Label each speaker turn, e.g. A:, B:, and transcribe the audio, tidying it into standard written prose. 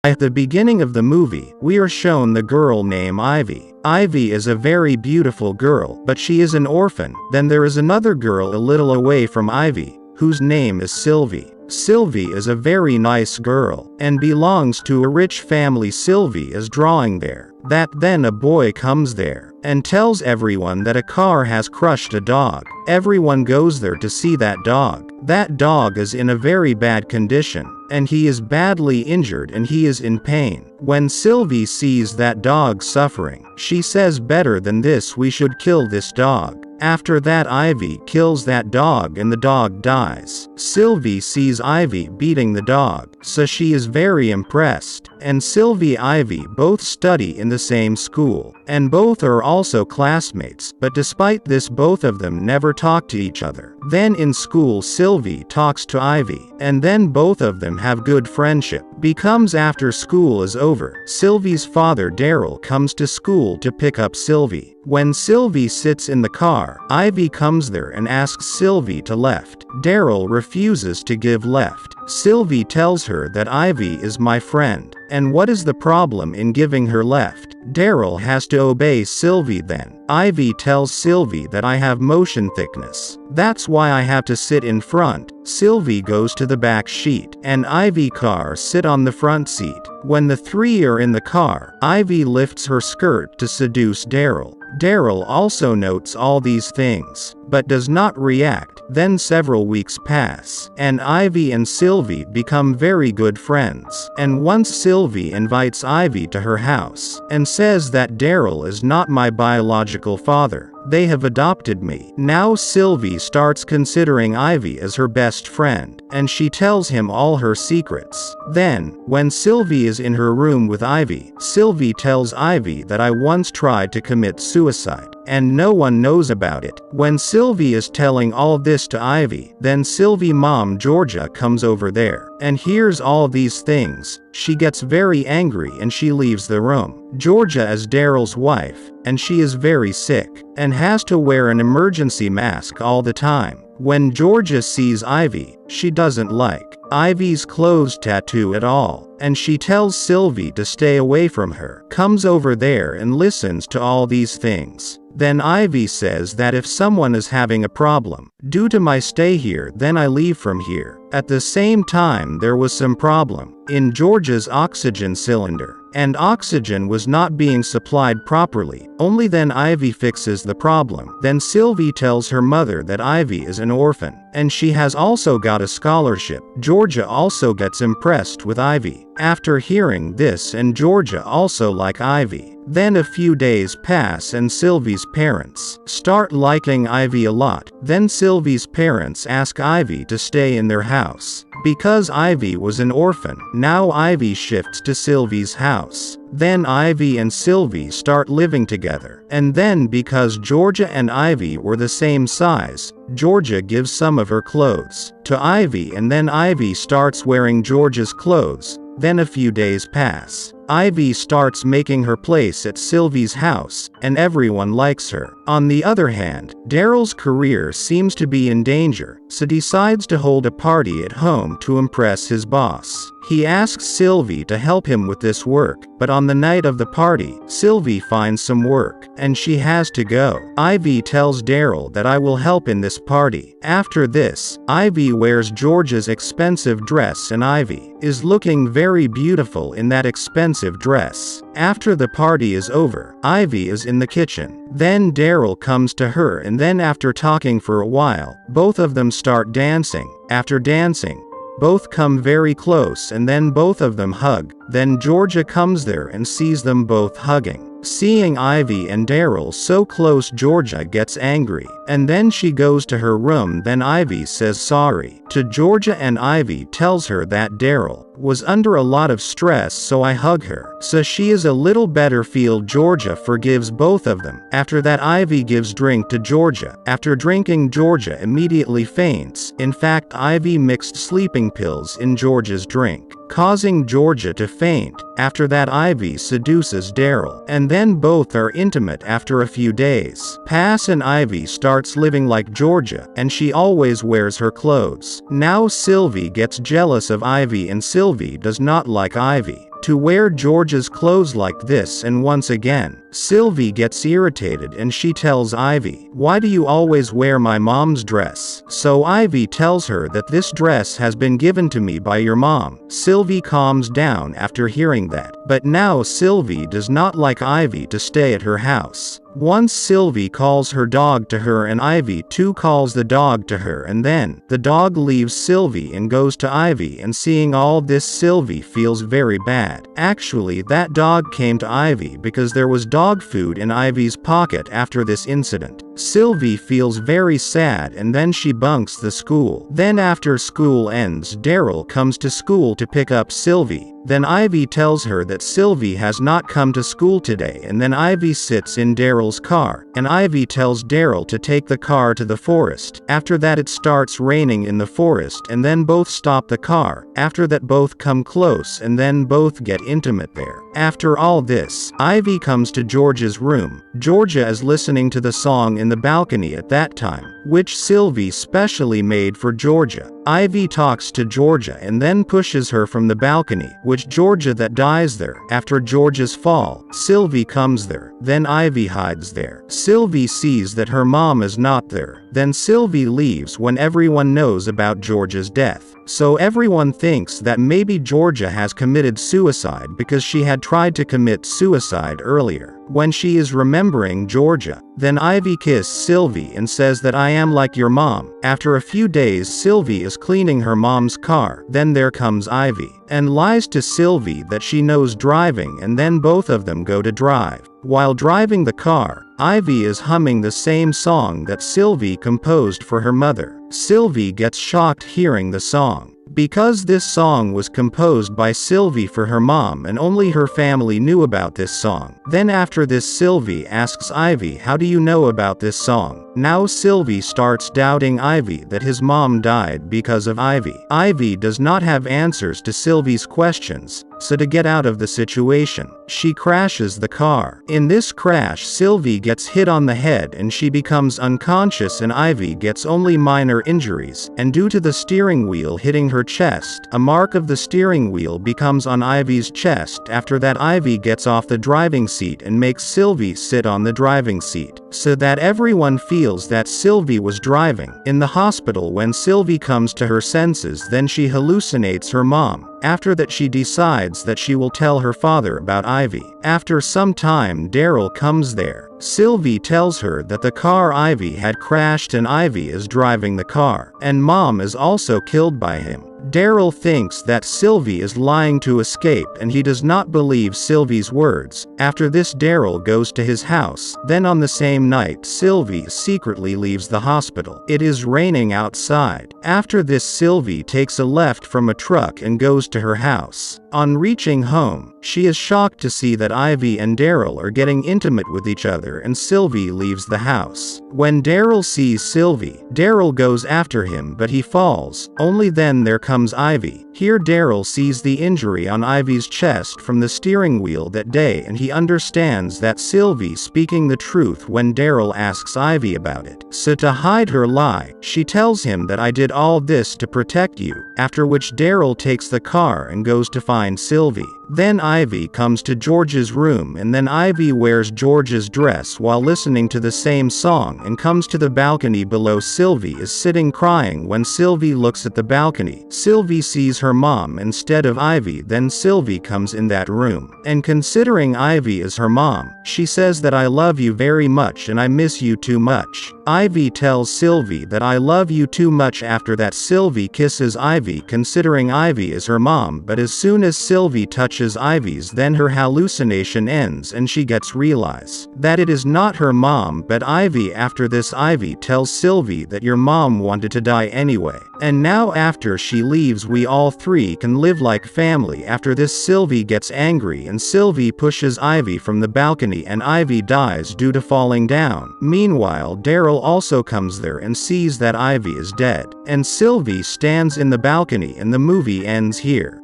A: At the beginning of the movie, we are shown the girl named Ivy. Ivy is a very beautiful girl, but she is an orphan. Then there is another girl a little away from Ivy, whose name is Sylvie. Sylvie is a very nice girl, and belongs to a rich family. Sylvie is drawing there. Then a boy comes there, and tells everyone that a car has crushed a dog. Everyone goes there to see that dog. That dog is in a very bad condition, and he is badly injured and he is in pain. When Sylvie sees that dog suffering, she says, better than this, we should kill this dog. After that, Ivy kills that dog and the dog dies. Sylvie sees Ivy beating the dog, so she is very impressed. And Sylvie and Ivy both study in the same school, and both are also classmates, but despite this both of them never talk to each other. Then in school Sylvie talks to Ivy, and then both of them have good friendship. Becomes after school is over, Sylvie's father Daryl comes to school to pick up Sylvie. When Sylvie sits in the car, Ivy comes there and asks Sylvie to left. Daryl refuses to give left. Sylvie tells her that Ivy is my friend, and what is the problem in giving her left? Daryl has to obey Sylvie. Then Ivy tells Sylvie that I have motion sickness. That's why I have to sit in front. Sylvie goes to the back seat, and Ivy car sit on the front seat. When the three are in the car, Ivy lifts her skirt to seduce Daryl. Daryl also notes all these things, but does not react. Then several weeks pass, and Ivy and Sylvie become very good friends. And once Sylvie invites Ivy to her house, and says that Daryl is not my biological father. They have adopted me. Now Sylvie starts considering Ivy as her best friend, and she tells him all her secrets. Then, when Sylvie is in her room with Ivy, Sylvie tells Ivy that I once tried to commit suicide, and no one knows about it. When Sylvie is telling all this to Ivy, then Sylvie's mom Georgia comes over there, and hears all these things. She gets very angry and she leaves the room. Georgia is Daryl's wife, and she is very sick, and has to wear an emergency mask all the time. When Georgia sees Ivy, she doesn't like Ivy's clothes tattoo at all, and she tells Sylvie to stay away from her. Comes over there and listens to all these things. Then Ivy says that if someone is having a problem due to my stay here, then I leave from here. At the same time, there was some problem in Georgia's oxygen cylinder, and oxygen was not being supplied properly. Only then Ivy fixes the problem. Then Sylvie tells her mother that Ivy is an orphan, and she has also got a scholarship. Georgia also gets impressed with Ivy. After hearing this, and Georgia also like Ivy. Then a few days pass and Sylvie's parents start liking Ivy a lot. Then Sylvie's parents ask Ivy to stay in their house. Because Ivy was an orphan, now Ivy shifts to Sylvie's house. Then Ivy and Sylvie start living together. And then because Georgia and Ivy were the same size, Georgia gives some of her clothes to Ivy, and then Ivy starts wearing Georgia's clothes. Then a few days pass. Ivy starts making her place at Sylvie's house, and everyone likes her. On the other hand, Daryl's career seems to be in danger, so decides to hold a party at home to impress his boss. He asks Sylvie to help him with this work, but on the night of the party, Sylvie finds some work, and she has to go. Ivy tells Daryl that I will help in this party. After this, Ivy wears Georgia's expensive dress, and Ivy is looking very beautiful in that expensive dress. After the party is over, Ivy is in the kitchen. Then Daryl comes to her, and then after talking for a while, both of them start dancing. After dancing, both come very close, and then both of them hug. Then Georgia comes there and sees them both hugging. Seeing Ivy and Daryl so close, Georgia gets angry, and then she goes to her room. Then Ivy says sorry to Georgia, and Ivy tells her that Daryl was under a lot of stress, so I hug her, so she is a little better feel. Georgia forgives both of them. After that, Ivy gives drink to Georgia. After drinking, Georgia immediately faints. In fact, Ivy mixed sleeping pills in Georgia's drink, causing Georgia to faint. After that, Ivy seduces Daryl, and then both are intimate. After a few days pass, and Ivy starts living like Georgia, and she always wears her clothes. Now Sylvie gets jealous of Ivy, and Sylvie does not like Ivy. to wear George's clothes like this, and once again, Sylvie gets irritated and she tells Ivy, "Why do you always wear my mom's dress?" So Ivy tells her that this dress has been given to me by your mom. Sylvie calms down after hearing that, but now Sylvie does not like Ivy to stay at her house. Once Sylvie calls her dog to her and Ivy too calls the dog to her, and then the dog leaves Sylvie and goes to Ivy, and seeing all this Sylvie feels very bad. Actually, that dog came to Ivy because there was dog food in Ivy's pocket after this incident. Sylvie feels very sad and then she bunks the school. Then after school ends, Daryl comes to school to pick up Sylvie. Then Ivy tells her that Sylvie has not come to school today, and then Ivy sits in Daryl's car, and Ivy tells Daryl to take the car to the forest. After that it starts raining in the forest, and then both stop the car. After that both come close and then both get intimate there. After all this, Ivy comes to George's room. Georgia is listening to the song in the balcony at that time, which Sylvie specially made for Georgia. Ivy talks to Georgia and then pushes her from the balcony, which Georgia that dies there. After Georgia's fall, Sylvie comes there. Then Ivy hides there. Sylvie sees that her mom is not there. Then Sylvie leaves when everyone knows about Georgia's death. So everyone thinks that maybe Georgia has committed suicide because she had tried to commit suicide earlier. When she is remembering Georgia, then Ivy kisses Sylvie and says that I am like your mom. After a few days, Sylvie is cleaning her mom's car. Then there comes Ivy and lies to Sylvie that she knows driving, and then both of them go to drive. While driving the car, Ivy is humming the same song that Sylvie composed for her mother. Sylvie gets shocked hearing the song, because this song was composed by Sylvie for her mom and only her family knew about this song. Then after this, Sylvie asks Ivy, "How do you know about this song?" Now Sylvie starts doubting Ivy that his mom died because of Ivy. Ivy does not have answers to Sylvie's questions, so to get out of the situation, she crashes the car. In this crash, Sylvie gets hit on the head and she becomes unconscious, and Ivy gets only minor injuries, and due to the steering wheel hitting her chest, a mark of the steering wheel becomes on Ivy's chest. After that, Ivy gets off the driving seat and makes Sylvie sit on the driving seat, so that everyone feels that Sylvie was driving. In the hospital, when Sylvie comes to her senses, then she hallucinates her mom. After that, she decides that she will tell her father about Ivy. After some time, Daryl comes there. Sylvie tells her that the car Ivy had crashed and Ivy is driving the car, and mom is also killed by him. Daryl thinks that Sylvie is lying to escape, and he does not believe Sylvie's words. After this, Daryl goes to his house. Then on the same night, Sylvie secretly leaves the hospital. It is raining outside. After this, Sylvie takes a left from a truck and goes to her house. On reaching home, she is shocked to see that Ivy and Daryl are getting intimate with each other, and Sylvie leaves the house. When Daryl sees Sylvie, Daryl goes after him, but he falls. Only then there comes Ivy. Here Daryl sees the injury on Ivy's chest from the steering wheel that day, and he understands that Sylvie speaking the truth when Daryl asks Ivy about it. So to hide her lie, she tells him that I did all this to protect you, after which Daryl takes the car and goes to find Sylvie. Then Ivy comes to George's room, and then Ivy wears George's dress while listening to the same song and comes to the balcony below. Sylvie is sitting crying. When Sylvie looks at the balcony, Sylvie sees her mom instead of Ivy. Then Sylvie comes in that room, and considering Ivy is her mom, she says that I love you very much and I miss you too much. Ivy tells Sylvie that I love you too much. After that, Sylvie kisses Ivy considering Ivy is her mom, but as soon as Sylvie touches Ivy's, then her hallucination ends and she gets realize that it is not her mom but Ivy. After this, Ivy tells Sylvie that your mom wanted to die anyway, and now after she leaves we all three can live like family. After this, Sylvie gets angry and Sylvie pushes Ivy from the balcony and Ivy dies due to falling down. Meanwhile, Daryl also comes there and sees that Ivy is dead, and Sylvie stands in the balcony, and the movie ends here.